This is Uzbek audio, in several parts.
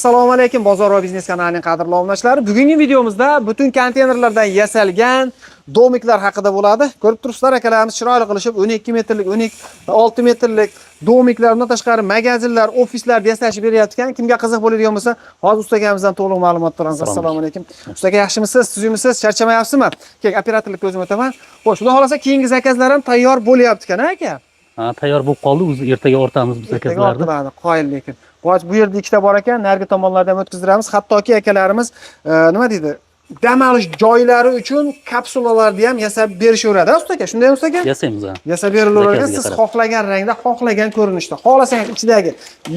Assalomu alaykum, Bozor va biznes kanalining qadrli obunachilari. Bugungi videomizda butun konteynerlardan yasalgan domiklar haqida bo'ladi. Ko'rib turibsizlar, akalarimiz chiroyli qilishib 12 metrlik, 6 metrlik domiklardan tashqari magazinlar, ofislar yasashib beryapti. Kimga qiziq bo'ladigan bo'lsa, hozir ustagamizdan to'liq ma'lumot olamiz. Assalomu alaykum. Ustaga yaxshimisiz, tuzimisiz, charchamayapsizmi? Keling, operatorlikka o'zim o'taman. Xo'sh, xudo xolasa keyingi zakazlar ham tayyor bo'lyapti ekan, aka. Ha, tayyor bo'lib qoldi. O'zi ertaga o'rtamiz biz zakazlarni. Qoyil lekin. Bu yerda ikkita bor ekan, nargi tomonlardan o'tkazdiramiz. Hattoki akalarimiz nima deydi? Dam olish joylari uchun kapsulalarni ham yasab berishaveradi, usta aka. Shundaymi usta aka? Yasaymiz ha. Yasab berilaveradi. Siz xohlagan rangda, xohlagan ko'rinishda, xohlasangiz ichidagi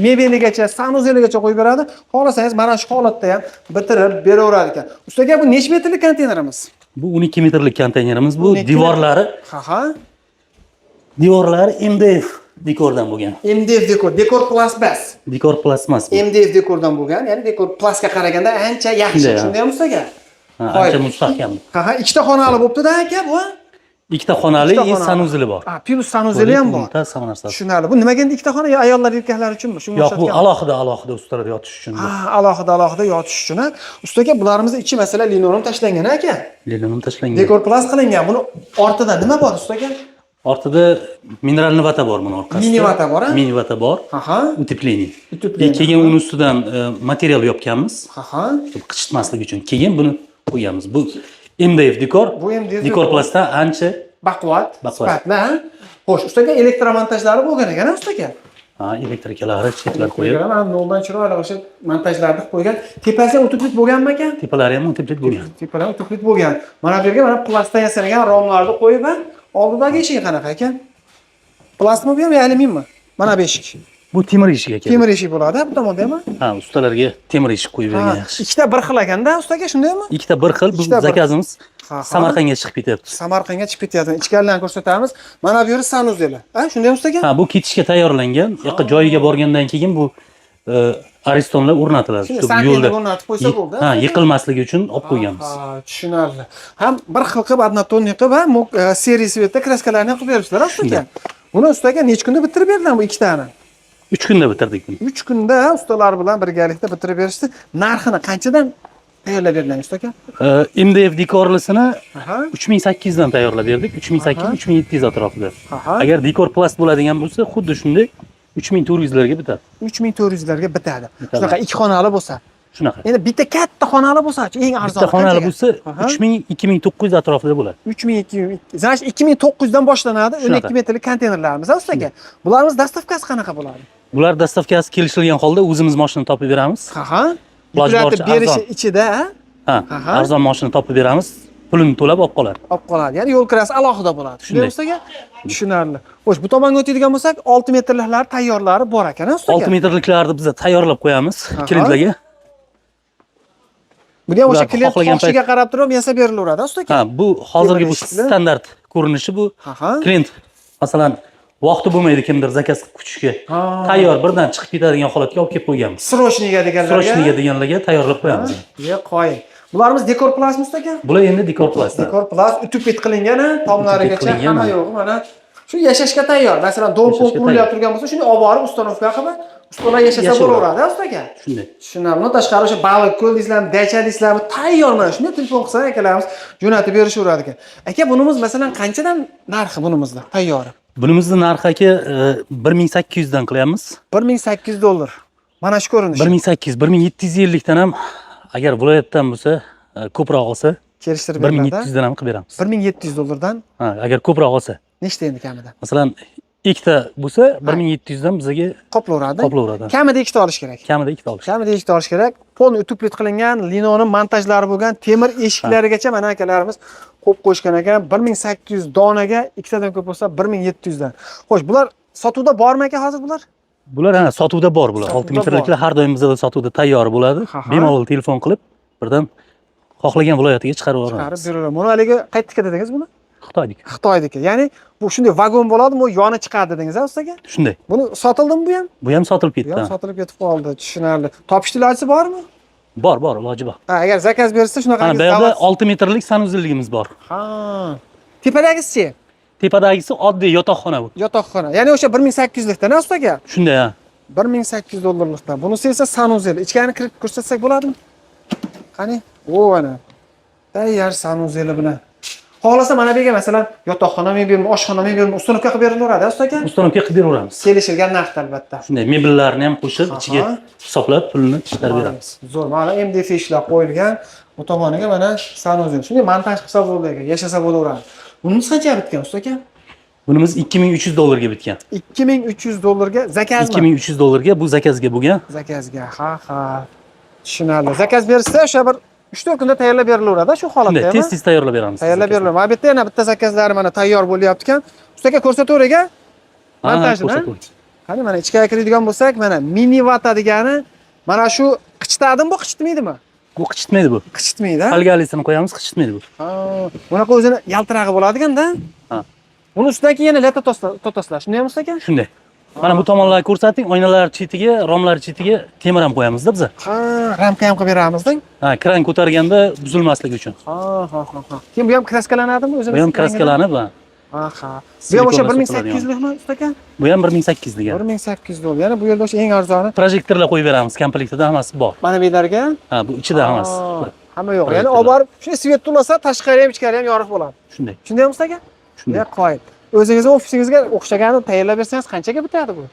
mebeligacha, sanuzeligacha qo'yib beradi. Xohlasangiz mana shu holatda ham bitirib beraveradi ekan. Usta aka, bu necha metrlik konteynerimiz? Bu 12 metrlik konteynerimiz. Bu devorlari. Ha. Devorlari MDF dekordan bo'lgan. MDF dekor plasmas. Dekor plasmas. MDF dekordan bo'lgan, ya'ni dekor plasga qaraganda ancha yaxshi. Shundaymi usta aka? Ha, ancha mustahkam. Ha, ikkita xonali bo'pti-da aka bu. Ikkita xonali, sanuzeli bor. Ha, plus sanuzeli ham bor. Tushunarli. Bu nimaga endi ikkita xona? Ayollar, erkaklar uchunmi? Shunga yo'q, bu alohida ustalar yotish uchun. Ha, alohida yotish uchun. Ustaga bularimizni ichi masalan linoleum tashlangan aka. Linoleum tashlangan. Dekor plas qilingan. Buni ortida nima bor ustaga? Ortida mineralni vata bor buni orqasida. Mini vata bor, ha? Mini vata bor. Aha. Utepleniye. Keyin uni ustidan material yopganmiz. Aha. Qichitmaslik uchun. Keyin buni qo'yamiz. Bu MDF dekor. Bu MDF dekor plasdan ancha baquvvat, sifatli. Xo'sh, ustaga elektromontajlari bo'lgan ekan, ustaga. Ha, elektrikalari chetlar qo'yib. Noldan chiroyli o'sha montajlarni qo'ygan. Tepasiga o'tiblik bo'lganmi ekan? Tepalari ham o'tiblik bo'lgan. Tepalari o'tiblik bo'lgan. Mana bu yerga mana plasdan yasalgan romlarni qo'yib, oldidagi eshigi qanaqa ekan? Plastmi bu yoki alyuminmi? Mana bu eshik. Bu temir eshik ekan. Temir eshik bo'ladi, bu tomonda ham. Ha, ustalarga temir eshik qo'yib bergan yaxshi. Ikkita bir xil ekanda, ustaga shundaymi? Ikkita bir xil. Bu zakazimiz Samarqandga chiqib ketyapti. Samarqandga chiqib ketyapti. Ichkarilarni ko'rsatamiz. Mana bu yeri sanuzeli. Ha, shundaymi ustaga? Ha, bu ketishga tayyorlangan. Yoqqa joyiga borgandan keyin bu aristonlar o'rnatiladi. Shu yo'lda o'rnatib qo'ysa bo'ldi. Ha, yiqilmasligi uchun olib qo'yganmiz. Ha, tushunarli. Ham bir xil qilib однотонный qilib va seriy svetda kraskalarni qilib beribsizlar, ustaga. Buni ustaga necha kunda bitirib berdilar bu ikkitani? 3 kunda bitirdik buni. 3 kunda ustalar bilan birgalikda bitirib berishdi. Narxini qanchadan tayyorlab berdilar ustaga? MDF dekorlisini 3800 dan tayyorlab berdik. 3800-3700 atrofida. Agar dekor plast bo'ladigan bo'lsa, xuddi shunday 3400 larga bitadi. 3400 larga bitadi. Shunaqa ikki xonali bo'lsa. Shunaqa. Endi bitta katta xonali bo'lsa-chi, eng arzon. Bitta xonali bo'lsa 3000-2900 atrofida bo'ladi. 2900 dan boshlanadi 12 metrlik konteynerlarimiz, ustaga. Bularimiz dastavkasi qanaqa bo'ladi? Bular dastavkasi kelishilgan holda o'zimiz mashina topib beramiz. Yuklatib berishi ichida, ha, arzon mashina topib beramiz. Pulini to'lab olib qoladi. Olib qoladi. Ya'ni yo'l kirasi alohida bo'ladi. Shunday ustaga? Tushunarli. Xo'sh, bu tomonga o'tadigan bo'lsak, 6 metrliklar tayyorlari bor ekan, ustaga. 6 metrliklarni biz tayyorlab qo'yamiz klientlarga. Bu ham o'sha klient xohishiga qarab turib yasab berilaveradi, ustaga. Ha, bu hozirgi bu standart ko'rinishi bu. Klient masalan vaqti bo'lmaydi kimdir zakaz kutishga. Tayyor birdan chiqib ketadigan holatga olib kelib qo'yganmiz. Srochniga deganlarga tayyorlab qo'yamiz. Qo'ying. Bularimiz dekor plasmi ustaga? Bular endi dekor plas. Dekor plas utupet qilingan, tomlarigacha hamma yo'q, mana shu yashashga tayyor. Masalan, dom qurilib turgan bo'lsa, shuni olib borib ustanovka qilib, ustalar yashasa bo'laveradi, ustaga. Shunday. Tushunarli. Tashqari o'sha baliq ko'l deysizlarmi, dacha deysizlarmi, tayyor mana shunday telefon qilsa akalarimiz jo'natib berishaveradi ekan. Aka, bunimiz masalan qanchadan narxi bunimizda tayyor? Bunimizni narxi aka 1800 dan qilyapmiz. $1800. Mana shu ko'rinish. 1800, 1750 dan ham agar viloyatdan bo'lsa, ko'proq olsa, kelishtirib beriladi. 1700 dan ham qilib beramiz. $1700 dan? Ha, agar ko'proq olsa. Nechta endi kamida? Masalan, ikkita bo'lsa 1700 dan bizga qoplaveradi. Kamida ikkita olish kerak. Kamida ikkita olish. Kamida ikkita olish kerak. Polni utuplet qilingan, linoleum montajlari bo'lgan, temir eshiklarigacha mana akalarimiz qo'yib qo'yishgan ekan. 1800 donaga ikkitadan ko'p bo'lsa 1700 dan. Xo'sh, bular sotuvda bormi aka hozir bular? Bular ana sotuvda bor bular. 6 metrliklar har doim bizda sotuvda tayyor bo'ladi. Bemalol telefon qilib, birdan xohlagan viloyatiga chiqarib yuboramiz. Chiqarib beraveramiz. Buni haligi qayerga dedingiz buni? Xitoydagi. Ya'ni bu shunday vagon bo'ladimi, u yoni chiqadi dedingiz, ustaga? Shunday. Buni sotildimi bu ham? Bu ham sotilib ketdi. Bu ham sotilib ketib qoldi. Tushunarli. Topish iloji bormi? Bor, iloji bor. Ha, agar zakaz bersa shunaqa bu yerda 6 metrlik sanuzelligimiz bor. Ha. Tepadagisi-chi? Tepadagisi oddiy yotoqxona bu. Yotoqxona. Ya'ni o'sha 1800 likdan, ustaga? Shunday, ha. $1800'dan. Bunisi esa sanuzel. Ichkani kirib ko'rsatsak bo'ladimi? Qani? O ana. Tayyor sanuzeli bilan. Xohlasa mana bu yerga masalan yotoqxona mebelmi, oshxona mebelmi ustunovka qilib berilaveradi, usta aka? Ustunovka qilib beraveramiz. Kelishilgan narxda albatta. Shunday mebellarni ham qo'shib ichiga hisoblab pulni chiqarib beramiz. Zo'r. Mana MDF ishlar qo'yilgan. Bu tomoniga mana sanuzel. Shunday montaj qilsa bo'ldi aka, yashasa bo'laveradi. Bunisi qancha bitgan, usta aka? Bunimiz $2300 bitgan. $2300 zakazmi? $2300 bu zakazga bo'lgan. Zakazga. Ha. Tushunarli. Zakaz bersa o'sha bir 3-4 kunda tayyorlab berilaveradi shu holatda. Shunday tez tayyorlab beramiz. Tayyorlab beriladi. Mana bu yerda yana bitta zakazlari mana tayyor bo'lyapti ekan. Usta aka ko'rsatavering-a? Montajni. Qani mana ichkariga kiradigan bo'lsak, mana mini vata degani mana shu qichitadimi bu, qichitmaydimi? Bu qichitmaydi bu. Qichitmaydi. Qalgalisini qo'yamiz, qichitmaydi bu. Ha, bunaqa o'zini yaltirag'i bo'ladi-ganda. Ha. Buni ustidan keyin yana lata totoslar. Shundaymi usta aka? Shunday. Mana bu tomonlarni ko'rsating, oynalar chetiga, romlar chetiga temir ham qo'yamizda biz. Ha, ramka ham qilib beramizda. Ha, kran ko'targanda buzilmasligi uchun. Ha. Keyin bu ham kraskalanadimi o'zini? Bu ham kraskalanib, ha. Ha. Bu ham o'sha 1800likmi usta aka? Bu ham 1800lik. $1800. Yana bu yerda o'sha eng arzoni Projektorlar qo'yib beramiz, komplektida hammasi bor. mana bu yerlarga. Ha, bu ichida hammasi. Hamma yo'q. Ya'ni olib borib, shunday svet to'lasa, tashqari ham, ichkari ham yorug' bo'ladi. Shunday. Shundaymi usta aka? Shunday. Qoyil. O'zingizning ofisingizga o'xshaganini tayyorlab bersangiz qanchaga bitadi bu?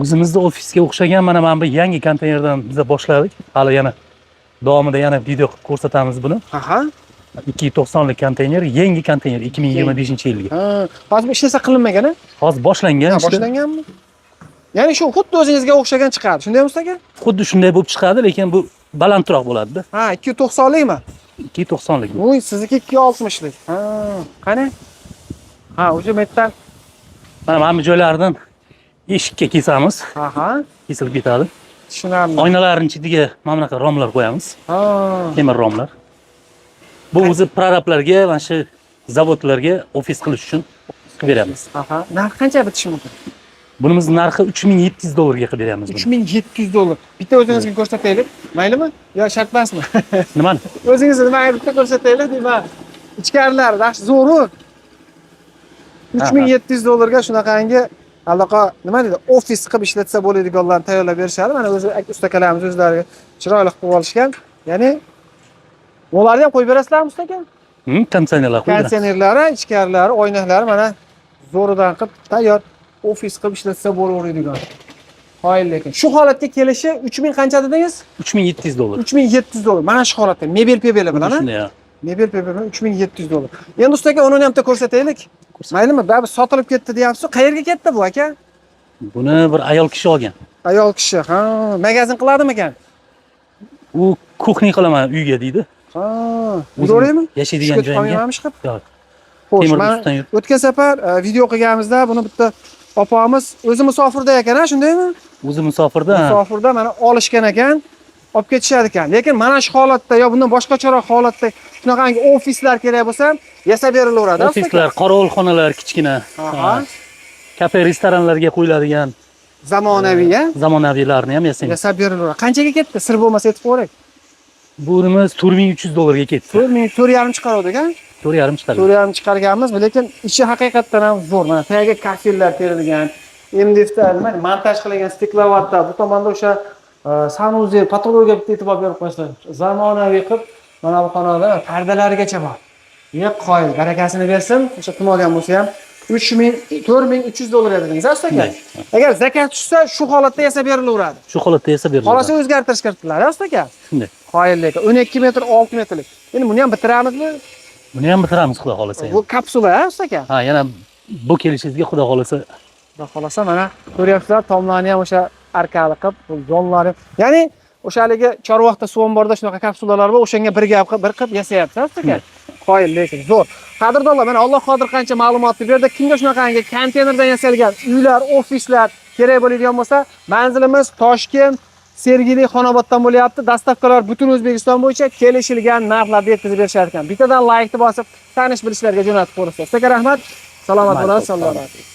O'zimizda ofisga o'xshagan mana bu yangi konteynerdan biz boshladik. Hali yana davomida yana video qilib ko'rsatamiz buni. Aha. 290 lik konteyner, yangi konteyner 2025-yilga. Ha, hozir ishlasa qilinmagan-a? Hozir boshlangan. Boshlanganmi? Ya'ni shu xuddi o'zingizga o'xshagan chiqadi. Shundaymi usta aka? Xuddi shunday bo'lib chiqadi, lekin bu balandroq bo'ladi-da. Ha, 290 likmi? 290 lik. Voy, sizniki 260 lik. Ha, qani? Ha, o'sha metall. Mana bu joylardan eshikka kesamiz. Aha. Kesilib ketadi. Tushunarli. Oynalarning chetiga mana bunaqa romlar qo'yamiz. Ha. Temir romlar. Bu o'zi prorablarga, mana shu zavodlarga ofis qilish uchun qilib beramiz. Aha. Narxi qancha bitishi mumkin? Bunimiz narxi $3700 ga qilib beramiz buni. $3700. Bitta o'zingizga ko'rsataylik. Maylimi? Yo, shart emasmi? Nimani? O'zingizni nima bitta ko'rsataylik deyman. Ichkarilari yaxshi zo'ru. $3700 ga shunaqangi allaqa nima deydi? Ofis qilib ishlatsa bo'ladiganlarni tayyorlab berishadi. Mana o'zi ustakalarimiz o'zlariga chiroyli qilib olishgan. Ya'ni ularni ham qo'yib berasizlarmi usta aka? Konditsionerlar qo'yib beramiz. Konditsionerlari, ichkarilari, oynaklari mana zo'ridan qilib tayyor ofis qilib ishlatsa bo'laveradigan. Qoyil lekin. Shu holatga kelishi 3000 qancha dedingiz? $3700. $3700. Mana shu holatda mebel pebeli bilan, ha? Shunday. Mebel pebeli bilan $3700. Endi usta aka uni ham ko'rsataylik. Maylimi? Baribir sotilib ketdi deyapsiz. Qayerga ketdi bu aka? Buni bir ayol kishi olgan. Ayol kishi. Ha, magazin qiladimi ekan? U kuxni qilaman uyga deydi. Ha, to'g'rimi? Yashaydigan joyimga. Yo'q. Temir Xo'sh, ustidan yurib. o'tgan safar video qilganimizda buni bitta opamiz o'zi musofirda ekan, ha, shundaymi? O'zi musofirda. Musofirda mana olishgan ekan, olib ketishar ekan. Lekin mana shu holatda yo bundan boshqacharoq holatda shunaqangi ofislar kerak bo'lsa, yasab berilaveradi. Ofislar, qorovulxonalar kichkina. Aha. Kafe, restoranlarga qo'yiladigan Zamonaviy, ha? zamonaviylarni ham yasaymiz. Yasab berilaveradi. Qanchaga ketdi? Sir bo'lmasa aytib qo'ying. Bunimiz $4300 ga ketdi. 4.5 chiqardik, ha? 4,5 chiqadi. 4.5 chiqarganmiz, lekin ichi haqiqatdan ham zo'r. Mana tagiga kafillar terilgan, MDFda nima, montaj qilingan stiklovatda, bu tomonda o'sha sanuzel, patologiyaga bitta e'tibor berib qo'ysa, zamonaviy qilib mana bu xonada pardalarigacha bor. Qoyil, barakasini bersin. O'sha kim olgan bo'lsa ham $4300 dedingiz, usta aka. Agar zakaz tushsa, shu holatda yasab berilaveradi. Shu holatda yasab beriladi. Xolasa o'zgartirish kiritiladi, usta aka. Shunday. Qoyil lekin 12 metr, 6 metrlik. Endi buni ham bitiramizmi? Buni ham bitiramiz, xudo xolasa. Bu kapsula, ha, usta aka? Ha, yana bu kelishingizga xudo xolasa. Xudo xolasa mana ko'ryapsizlar, tomlarni ham o'sha arkali qilib, jonlari. Ya'ni o'sha haligi Chorvoqda suv omborida shunaqa kapsulalar bor, o'shanga bir qilib yasayapsiz, usta aka. Qoyil lekin zo'r. Qadrdonlar, mana Alloh qodir qancha ma'lumotni berdi. Kimga shunaqangi konteynerdan yasalgan uylar, ofislar kerak bo'ladigan bo'lsa, manzilimiz Toshkent Sergeli Xonoboddan bo'lyapti. Dastavkalar butun O'zbekiston bo'yicha kelishilgan narxlarda yetkazib berishar ekan. Bittadan laykni bosib, tanish bilishlarga jo'natib qo'yasiz. Sizga rahmat. Salomat bo'lasiz.